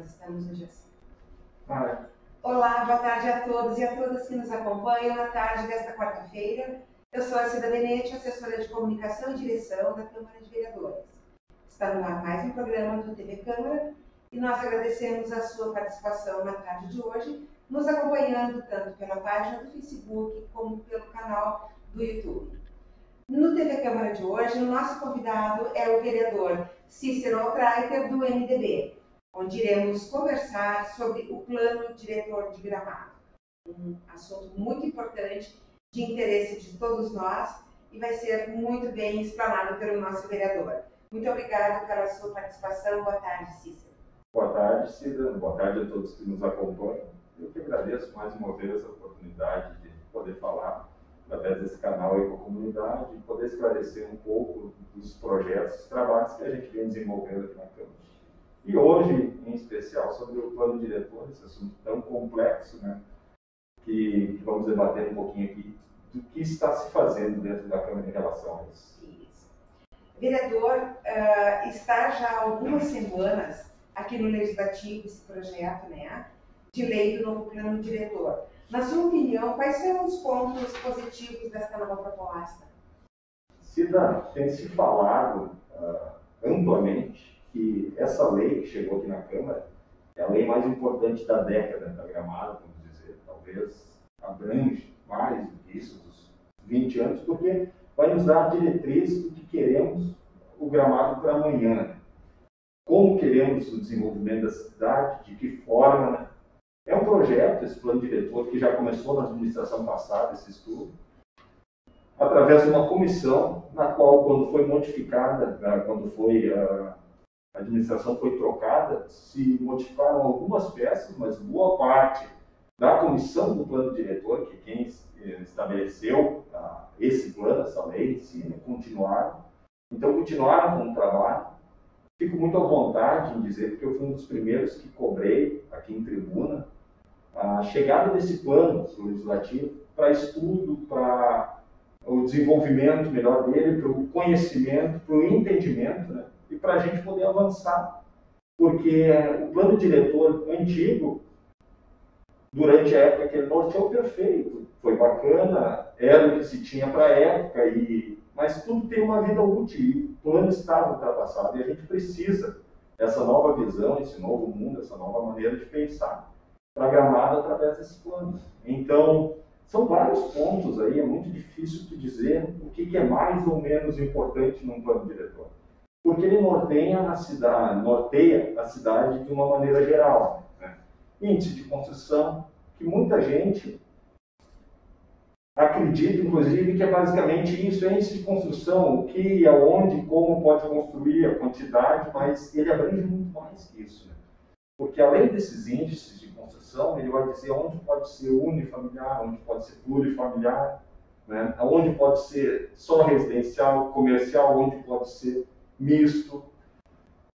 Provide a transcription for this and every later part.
estamos no Jaci. Ah, Olá, boa tarde a todos e a todas que nos acompanham na tarde desta quarta-feira. Eu sou a Cida Benete, assessora de comunicação e direção da Câmara de Vereadores. Está no ar mais um programa do TV Câmara e nós agradecemos a sua participação na tarde de hoje, nos acompanhando tanto pela página do Facebook como pelo canal do YouTube. No TV Câmara de hoje, o nosso convidado é o vereador Cícero Altraiter, do MDB, onde iremos conversar sobre o plano diretor de Gramado. Um assunto muito importante, de interesse de todos nós, e vai ser muito bem explanado pelo nosso vereador. Muito obrigada pela sua participação. Boa tarde, Cícero. boa tarde, Cida. Boa tarde a todos que nos acompanham. Eu que agradeço mais uma vez a oportunidade de poder falar através desse canal aí com a comunidade e poder esclarecer um pouco dos projetos, dos trabalhos que a gente vem desenvolvendo aqui na Câmara. E hoje, em especial, sobre o plano diretor, esse assunto tão complexo, né, que vamos debater um pouquinho aqui do que está se fazendo dentro da Câmara em relação a isso. Isso. Vereador, está já há algumas semanas aqui no Legislativo esse projeto, né, de lei do novo plano diretor. Na sua opinião, quais são os pontos positivos desta nova proposta? Cida, tem se falado amplamente que essa lei que chegou aqui na Câmara é a lei mais importante da década da Gramado, vamos dizer. Talvez abrange mais do que isso, dos 20 anos, porque vai nos dar a diretriz do que queremos o Gramado para amanhã. Como queremos o desenvolvimento da cidade, de que forma, né? É um projeto, esse plano diretor, que já começou na administração passada, esse estudo, através de uma comissão, na qual, quando foi modificada, quando a administração foi trocada, se modificaram algumas peças, mas boa parte da comissão do plano diretor, que é quem estabeleceu esse plano, essa lei em si, né, continuaram. Então, continuaram com o trabalho. Fico muito à vontade em dizer, porque eu fui um dos primeiros que cobrei aqui em tribuna a chegada desse plano legislativo para estudo, para o desenvolvimento melhor dele, para o conhecimento, para o entendimento, né? E para a gente poder avançar. Porque o plano diretor antigo, durante a época que ele norteou, perfeito, foi bacana, era o que se tinha para a época, mas tudo tem uma vida útil, e o plano estava ultrapassado, e a gente precisa dessa nova visão, esse novo mundo, essa nova maneira de pensar para Gramado através desse plano. Então, são vários pontos aí, é muito difícil de dizer o que é mais ou menos importante num plano diretor. Porque ele norteia a cidade de uma maneira geral. Né? Índice de construção, que muita gente acredita, inclusive, que é basicamente isso, é índice de construção, o que, aonde, como pode construir, a quantidade, mas ele abrange muito mais que isso. Né? Porque além desses índices de construção, ele vai dizer onde pode ser unifamiliar, onde pode ser plurifamiliar, né? Onde pode ser só residencial, comercial, onde pode ser misto.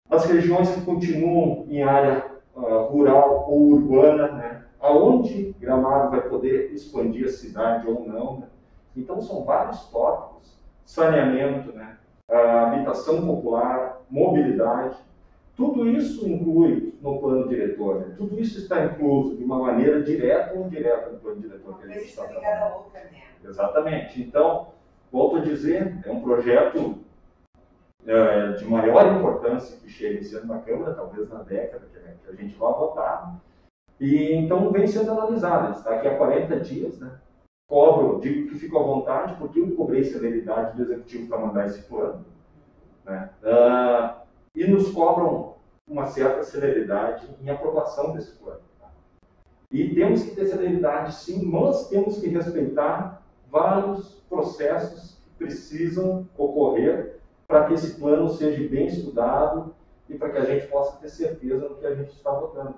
As regiões que continuam em área rural ou urbana, né? Aonde Gramado vai poder expandir a cidade ou não. Né? Então são vários tópicos, saneamento, né? Habitação popular, mobilidade. Tudo isso inclui no plano diretor, né? Tudo isso está incluso de uma maneira direta ou indireta no plano diretor que a gente está trabalhando. Exatamente. Então, volto a dizer, é um projeto de maior importância que chega esse ano na Câmara, talvez na década que a gente vai votar. E então vem sendo analisado. Está aqui há 40 dias, né? Digo que fico à vontade, porque eu cobrei celeridade do Executivo para mandar esse plano. Né? E nos cobram uma certa celeridade em aprovação desse plano. Tá? E temos que ter celeridade, sim, mas temos que respeitar vários processos que precisam ocorrer para que esse plano seja bem estudado e para que a gente possa ter certeza no que a gente está votando.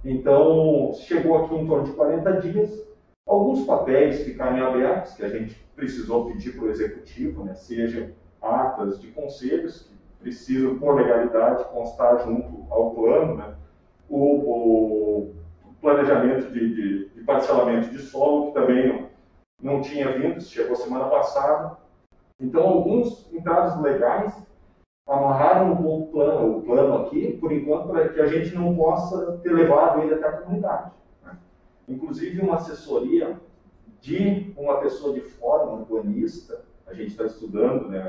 Então, chegou aqui em torno de 40 dias, alguns papéis ficaram abertos, que a gente precisou pedir para o Executivo, né, sejam atas de conselhos, que precisam, por legalidade, constar junto ao plano, né? O planejamento de parcelamento de solo, que também não tinha vindo, chegou semana passada. Então, alguns entraves legais amarraram um pouco o plano aqui, por enquanto, para que a gente não possa ter levado ele até a comunidade, né? Inclusive, uma assessoria de uma pessoa de fora, um urbanista, a gente está estudando, né,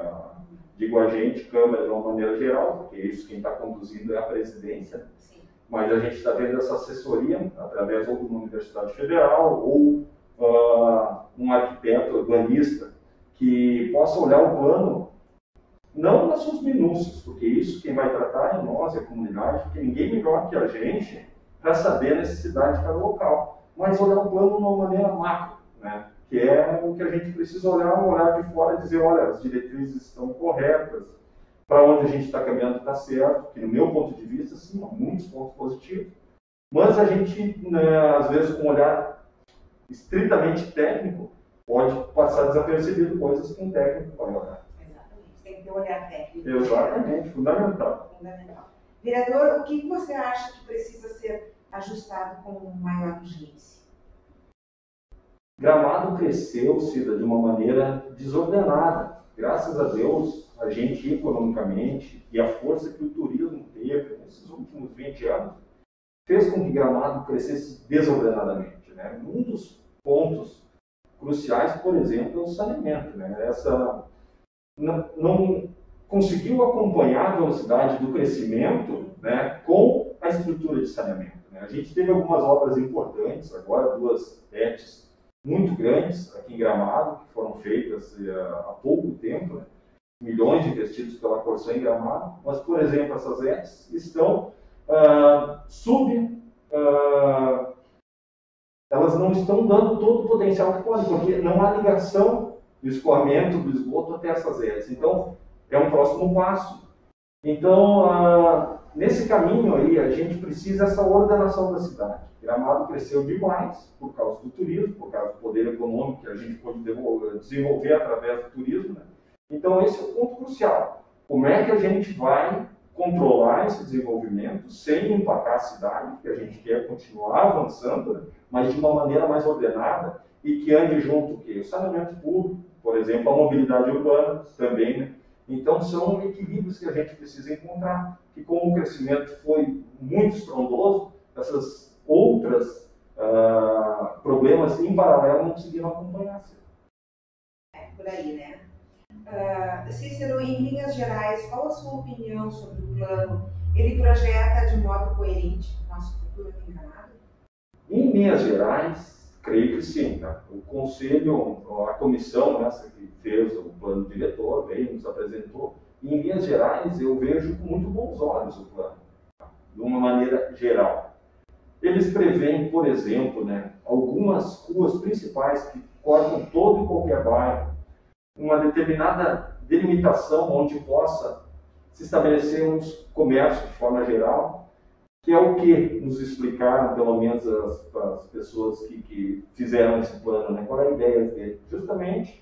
digo a gente, Câmara de uma maneira geral, porque isso quem está conduzindo é a presidência, sim, mas a gente está vendo essa assessoria através ou de uma universidade federal ou um arquiteto urbanista que possa olhar o plano não nas suas minúcias, porque isso quem vai tratar é nós, é a comunidade, porque ninguém melhor que a gente para saber a necessidade de cada local, mas olhar o plano de uma maneira macro, né? Que é o que a gente precisa olhar de fora e dizer, olha, as diretrizes estão corretas, para onde a gente está caminhando está certo, que no meu ponto de vista, sim, há muitos pontos positivos, mas a gente, né, às vezes, com um olhar estritamente técnico, pode passar desapercebido coisas que um técnico vai olhar. Exatamente, tem que ter um olhar técnico. Exatamente, fundamental. Fundamental. Vereador, o que você acha que precisa ser ajustado com maior urgência? Gramado cresceu, Cida, de uma maneira desordenada. Graças a Deus, a gente economicamente e a força que o turismo teve nesses últimos 20 anos fez com que Gramado crescesse desordenadamente, né? Um dos pontos cruciais, por exemplo, é o saneamento, né? Essa não conseguiu acompanhar a velocidade do crescimento, né, com a estrutura de saneamento, né? A gente teve algumas obras importantes, agora 2 ETs muito grandes aqui em Gramado, que foram feitas há pouco tempo, né? Milhões investidos pela Corsã em Gramado, mas, por exemplo, essas ETs estão elas não estão dando todo o potencial que podem, porque não há ligação do escoamento do esgoto até essas ETs. Então, é um próximo passo. Então, nesse caminho aí, a gente precisa dessa ordenação da cidade. Gramado cresceu demais por causa do turismo, por causa do poder econômico que a gente pode desenvolver através do turismo, né? Então, esse é o ponto crucial. Como é que a gente vai controlar esse desenvolvimento sem empacar a cidade, que a gente quer continuar avançando, né? Mas de uma maneira mais ordenada e que ande junto o saneamento público, por exemplo, a mobilidade urbana também, né? Então, são equilíbrios que a gente precisa encontrar, que como o crescimento foi muito estrondoso, essas outras problemas em paralelo não conseguiram acompanhar. É, por aí, né? Cícero, em linhas gerais, qual a sua opinião sobre o plano? Ele projeta de modo coerente nosso futuro aqui em Gramado? Em linhas gerais, creio que sim. Tá? O Conselho, a comissão essa que fez o plano diretor, veio, nos apresentou. Em linhas gerais, eu vejo com muito bons olhos o plano, tá? De uma maneira geral. Eles preveem, por exemplo, né, algumas ruas principais que cortam todo e qualquer bairro, uma determinada delimitação onde possa se estabelecer uns comércios de forma geral, que é o que nos explicaram, pelo menos as pessoas que fizeram esse plano, né? Qual é a ideia dele? Justamente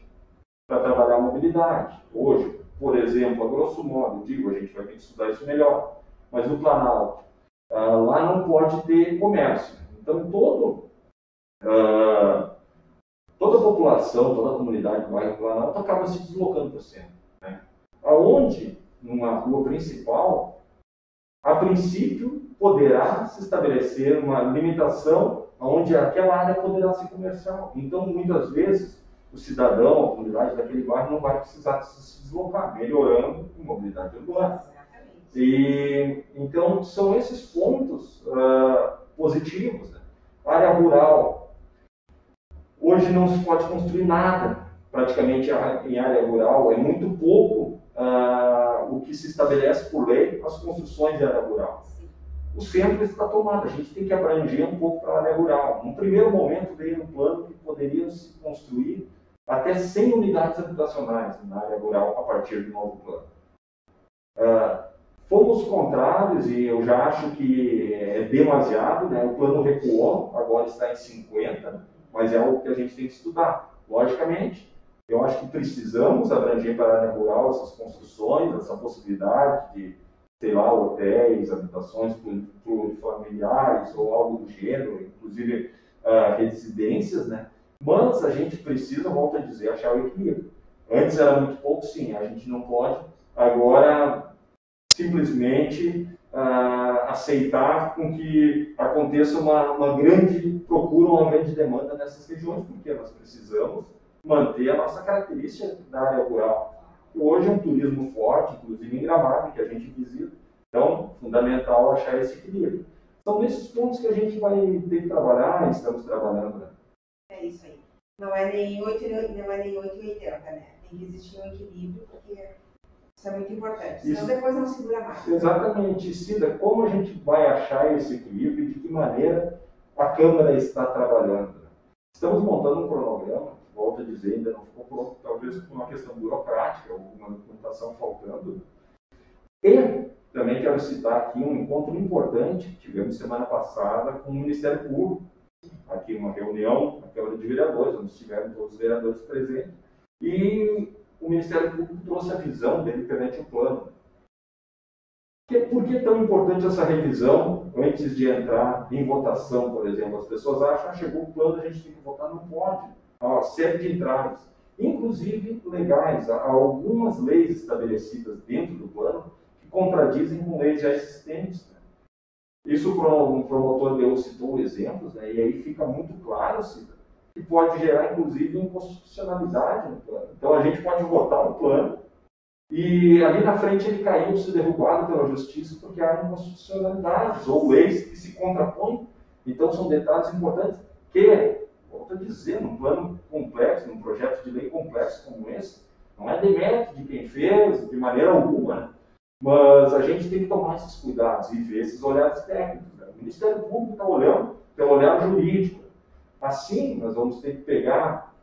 para trabalhar a mobilidade. Hoje, por exemplo, a grosso modo, digo, a gente vai ter que estudar isso melhor, mas no Planalto, lá não pode ter comércio. Então, toda a população, toda a comunidade do bairro Planalto acaba se deslocando para o centro, né? Aonde, numa rua principal, a princípio, poderá se estabelecer uma limitação onde aquela área poderá ser comercial. Então, muitas vezes, o cidadão, a comunidade daquele bairro não vai precisar se deslocar, melhorando a mobilidade urbana. E, então, são esses pontos positivos, né? Área rural. Hoje não se pode construir nada, praticamente, em área rural. É muito pouco o que se estabelece por lei as construções de área rural. O centro está tomado, a gente tem que abranger um pouco para a área rural. Num primeiro momento veio um plano que poderiam se construir até 100 unidades habitacionais na área rural a partir do novo plano. Fomos contrários e eu já acho que é demasiado, né? O plano recuou, agora está em 50, mas é algo que a gente tem que estudar. Logicamente, eu acho que precisamos abranger para a área rural essas construções, essa possibilidade de, sei lá, hotéis, habitações plurifamiliares ou algo do gênero, inclusive residências, né? Mas a gente precisa, volto a dizer, achar o equilíbrio. Antes era muito pouco, sim, a gente não pode agora simplesmente aceitar com que aconteça uma grande procura, uma grande demanda nessas regiões, porque nós precisamos manter a nossa característica da área rural. Hoje é um turismo forte, inclusive em Gramado, que a gente visita. Então, fundamental achar esse equilíbrio. São nesses pontos que a gente vai ter que trabalhar, e estamos trabalhando. Né? É isso aí. Não é nem 8 e 80, né? Tem que existir um equilíbrio, porque isso é muito importante. Senão Isso. Depois não segura mais. Exatamente. Cida, como a gente vai achar esse equilíbrio e de que maneira a Câmara está trabalhando? Estamos montando um cronograma, volto a dizer, ainda não ficou pronto, talvez por uma questão burocrática, alguma documentação faltando. E também quero citar aqui um encontro importante que tivemos semana passada com o Ministério Público, aqui uma reunião na Câmara de Vereadores, onde estiveram todos os vereadores presentes, e o Ministério Público trouxe a visão dele perante o plano. Por que é tão importante essa revisão antes de entrar em votação, por exemplo? As pessoas acham que chegou o plano, a gente tem que votar, não pode. Há uma série de entraves, inclusive legais. Há algumas leis estabelecidas dentro do plano que contradizem com leis já existentes. Né? Isso o promotor Leo citou exemplos, né? E aí fica muito claro, Cida, que pode gerar, inclusive, inconstitucionalidade no plano. Então, a gente pode votar um plano e ali na frente ele caiu, se derrubado pela justiça, porque há inconstitucionalidades ou leis que se contrapõem. Então, são detalhes importantes que, volto a dizer, num plano complexo, num projeto de lei complexo como esse, não é demérito de quem fez, de maneira alguma, né? Mas a gente tem que tomar esses cuidados e ver esses olhares técnicos. Né? O Ministério Público está olhando pelo olhar jurídico. Assim, nós vamos ter que pegar,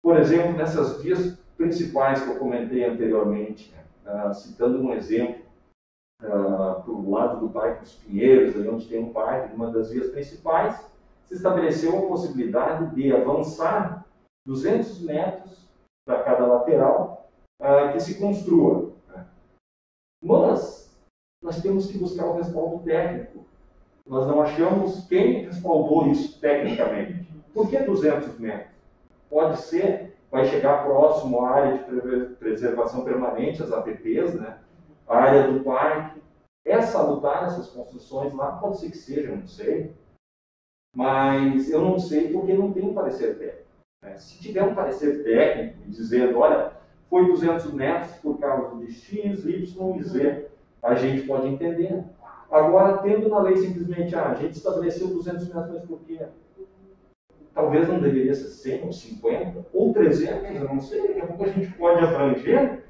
por exemplo, nessas vias principais que eu comentei anteriormente, né? Citando um exemplo, do lado do Parque dos Pinheiros, ali onde tem um parque, uma das vias principais, se estabeleceu a possibilidade de avançar 200 metros para cada lateral que se construa. Né? Mas nós temos que buscar o respaldo técnico. Nós não achamos quem respaldou isso tecnicamente. Por que 200 metros? Pode ser, vai chegar próximo à área de preservação permanente, as APPs, né? A área do parque. É salutar essas construções lá? Pode ser que seja, não sei. Mas eu não sei porque não tem um parecer técnico. Né? Se tiver um parecer técnico dizendo, olha, foi 200 metros por causa de X, Y e Z, a gente pode entender. Agora, tendo na lei simplesmente, a gente estabeleceu 200 metros, mas por quê? Talvez não deveria ser 100 ou 50 ou 300, eu não sei, daqui a pouco a gente pode abranger.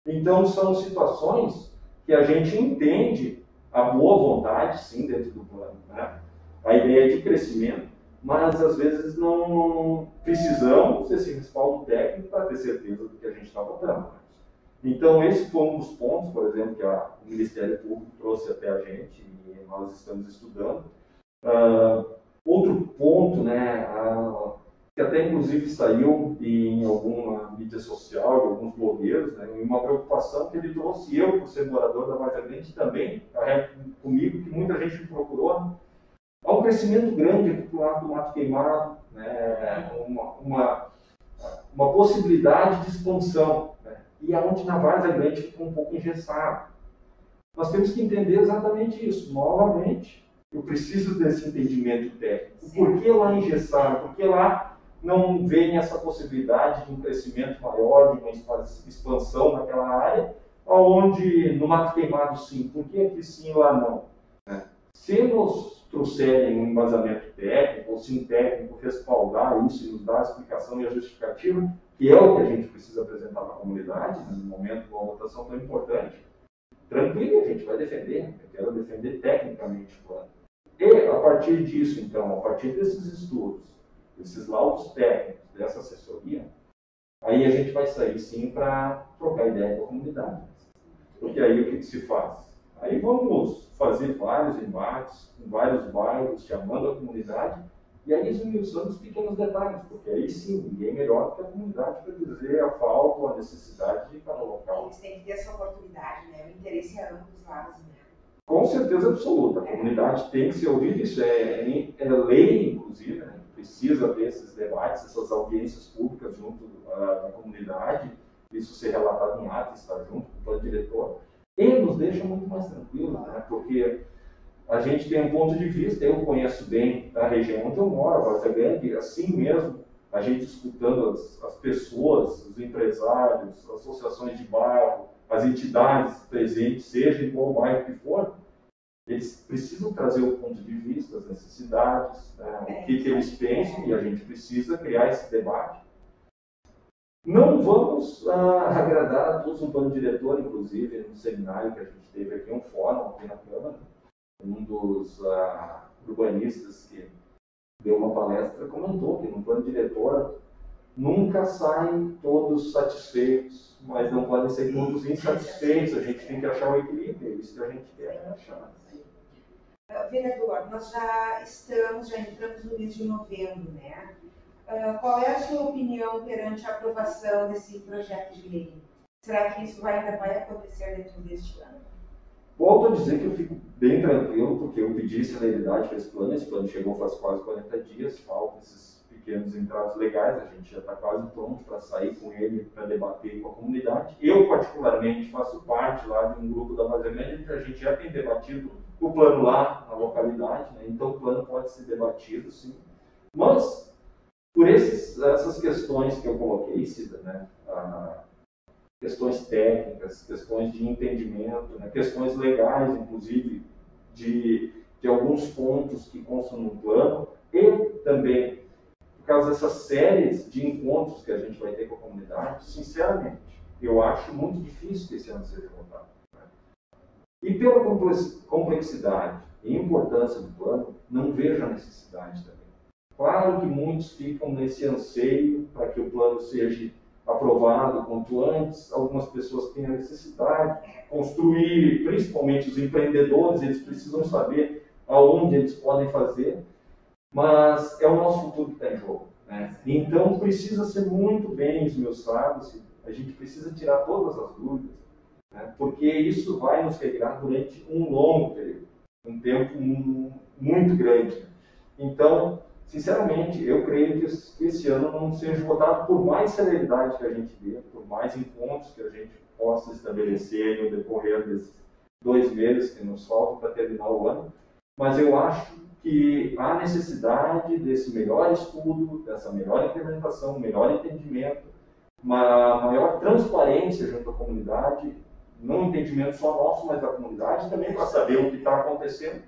Então, são situações que a gente entende a boa vontade, sim, dentro do plano, né? A ideia de crescimento, mas às vezes não precisamos desse respaldo técnico para ter certeza do que a gente está votando. Então, esse foi um dos pontos, por exemplo, que o Ministério Público trouxe até a gente e nós estamos estudando. Outro ponto, né, que até inclusive saiu em alguma mídia social, de alguns blogueiros, né, uma preocupação que ele trouxe, eu, por ser morador da Várzea Grande, também comigo, que muita gente me procurou. Há um crescimento grande aqui do lado do Mato Queimado, né, uma possibilidade de expansão, né, e aonde na Várzea Grande ficou um pouco engessado. Nós temos que entender exatamente isso, novamente. Eu preciso desse entendimento técnico. Por que lá engessar? Por que lá não vem essa possibilidade de um crescimento maior, de uma expansão naquela área, onde no Mato Queimado sim, por que aqui sim e lá não? Se nos trouxerem um embasamento técnico, ou se um técnico respaldar isso e nos dar a explicação e a justificativa, que é o que a gente precisa apresentar para a comunidade, no momento de uma votação tão importante, tranquilo, a gente vai defender, eu quero defender tecnicamente o plano. E, a partir disso, então, a partir desses estudos, desses laudos técnicos, dessa assessoria, aí a gente vai sair, sim, para trocar ideia com a comunidade. Porque aí o que se faz? Aí vamos fazer vários embates, em vários bairros, chamando a comunidade, e aí esmiuçando os pequenos detalhes, porque aí sim, ninguém melhor do que a comunidade para dizer a falta ou a necessidade de cada local. Eles têm que ter essa oportunidade, né? O interesse é ambos os lados, né? Com certeza absoluta. A comunidade tem que ser ouvida, isso é lei, inclusive, né? Precisa ter esses debates, essas audiências públicas junto da comunidade, isso ser relatado em ato, estar junto com o plano diretor. e nos deixa muito mais tranquilos, né? Porque a gente tem um ponto de vista, eu conheço bem a região onde eu moro, a Várzea Grande, assim mesmo, a gente escutando as pessoas, os empresários, as associações de bairro, as entidades presentes, seja em qual bairro que for, eles precisam trazer o ponto de vista, as necessidades, né, o que eles pensam, e a gente precisa criar esse debate. Não vamos agradar a todos no plano diretor, inclusive, no seminário que a gente teve aqui, um fórum aqui na Câmara, um dos urbanistas que deu uma palestra comentou que no plano diretor nunca saem todos satisfeitos, mas não podem ser todos insatisfeitos. A gente tem que achar o equilíbrio, é isso que a gente quer achar. Vereador, nós já entramos no mês de novembro, né? Qual é a sua opinião perante a aprovação desse projeto de lei? Será que isso ainda vai acontecer dentro deste ano? Volto a dizer que eu fico bem tranquilo, porque eu pedi celeridade para esse plano chegou faz quase 40 dias, faltam esses pequenos entraves legais, a gente já está quase pronto para sair com ele, para debater com a comunidade. Eu, particularmente, faço parte lá de um grupo da Várzea Grande, que a gente já tem debatido o plano lá na localidade, né? Então o plano pode ser debatido, sim. Mas, por essas questões que eu coloquei, Cida, né? Questões técnicas, questões de entendimento, né? Questões legais, inclusive, de alguns pontos que constam no plano, e também, por causa dessas séries de encontros que a gente vai ter com a comunidade, sinceramente, eu acho muito difícil que esse ano seja votado. Né? E pela complexidade e importância do plano, não vejo a necessidade também. Claro que muitos ficam nesse anseio para que o plano seja aprovado quanto antes, algumas pessoas têm a necessidade de construir, principalmente os empreendedores, eles precisam saber aonde eles podem fazer, mas é o nosso futuro que está em jogo. Né? Então precisa ser muito bem esmiuçado, a gente precisa tirar todas as dúvidas, né? Porque isso vai nos regrar durante um longo período, um tempo muito grande. Então, sinceramente, eu creio que esse ano não seja votado por mais celeridade que a gente dê, por mais encontros que a gente possa estabelecer no decorrer desses 2 meses que nos faltam para terminar o ano, mas eu acho que há necessidade desse melhor estudo, dessa melhor implementação, melhor entendimento, uma maior transparência junto à comunidade, não um entendimento só nosso, mas da comunidade também, para saber o que está acontecendo,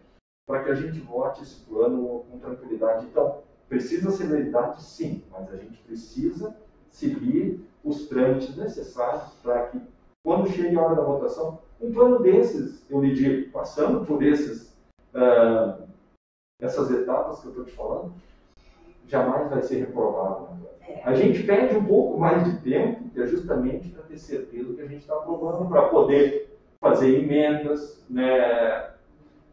para que a gente vote esse plano com tranquilidade. Então, precisa celeridade, sim, mas a gente precisa seguir os trâmites necessários para que, quando chegue a hora da votação, um plano desses, eu lhe digo, passando por essas etapas que eu estou te falando, jamais vai ser reprovado. Né? A gente pede um pouco mais de tempo, que é justamente para ter certeza que a gente está aprovando, para poder fazer emendas, né?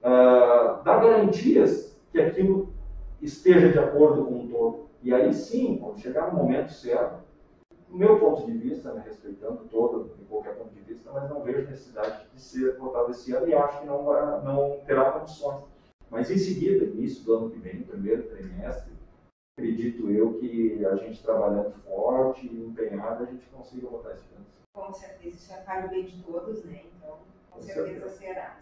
Dar garantias que aquilo esteja de acordo com o todo. E aí sim, quando chegar no momento certo, do meu ponto de vista, né, respeitando todo e qualquer ponto de vista, mas não vejo necessidade de ser votado esse ano e acho que não terá condições. Mas em seguida, início do ano que vem, primeiro trimestre, acredito eu que a gente trabalhando forte e empenhado, a gente consiga votar esse plano. Com certeza, isso é para o bem de todos, né? Então, com certeza será.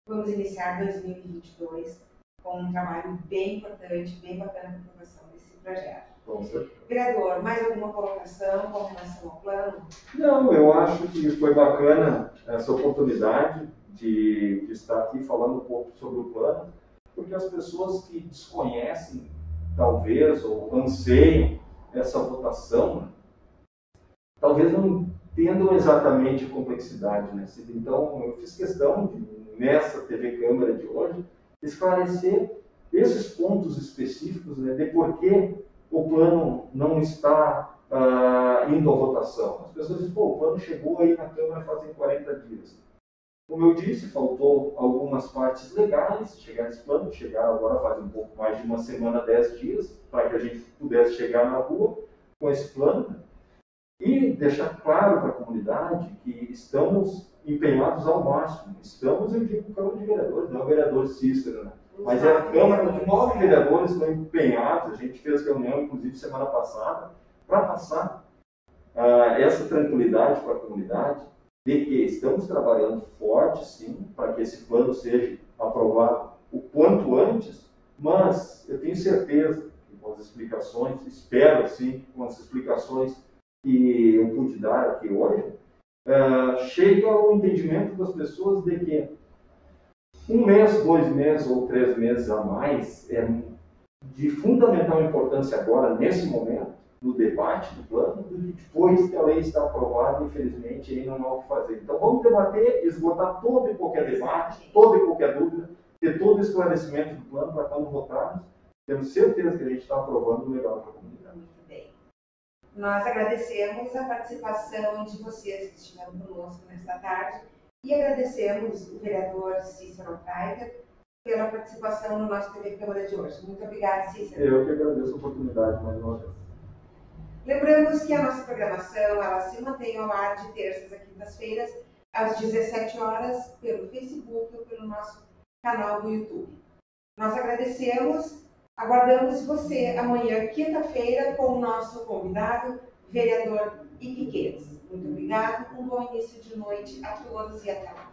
Vamos iniciar 2022 com um trabalho bem importante, bem bacana para a aprovação desse projeto. Com certeza. Vereador, mais alguma colocação com relação ao plano? Não, eu acho que foi bacana essa oportunidade de estar aqui falando um pouco sobre o plano, porque as pessoas que desconhecem, talvez, ou anseiam essa votação, talvez não entendam exatamente a complexidade, né? Então, eu fiz questão de, nessa TV Câmara de hoje, esclarecer esses pontos específicos, né, de por que o plano não está indo à votação. As pessoas dizem, pô, o plano chegou aí na Câmara fazem 40 dias. Como eu disse, faltou algumas partes legais, chegar nesse plano, chegar agora faz um pouco mais de uma semana, 10 dias, para que a gente pudesse chegar na rua com esse plano e deixar claro para a comunidade que estamos empenhados ao máximo. Estamos, eu digo, Câmara de Vereadores, não é o vereador Cícero, né? Mas é a Câmara de 9 vereadores que estão empenhados. A gente fez reunião, inclusive, semana passada, para passar essa tranquilidade para a comunidade, de que estamos trabalhando forte, sim, para que esse plano seja aprovado o quanto antes, mas eu tenho certeza que com as explicações, espero sim, com as explicações que eu pude dar aqui hoje, chega ao entendimento das pessoas de que 1 mês, 2 meses ou 3 meses a mais é de fundamental importância agora, nesse momento, no debate do plano, do que depois que a lei está aprovada, infelizmente, aí não há o que fazer. Então vamos debater, esgotar todo e qualquer debate, toda e qualquer dúvida, ter todo o esclarecimento do plano para quando votarmos, temos certeza que a gente está aprovando o melhor para a comunidade. Muito bem. Nós agradecemos a participação de vocês que estiveram conosco nesta tarde e agradecemos o vereador Cícero Freiger pela participação no nosso TV Câmara de hoje. Muito obrigada, Cícero. Eu que agradeço a oportunidade mais uma vez. Lembramos que a nossa programação ela se mantém ao ar de terças a quintas-feiras, às 17 horas, pelo Facebook ou pelo nosso canal do YouTube. Nós agradecemos, aguardamos você amanhã, quinta-feira, com o nosso convidado, vereador Iquiquedes. Muito obrigado, um bom início de noite a todos e até lá.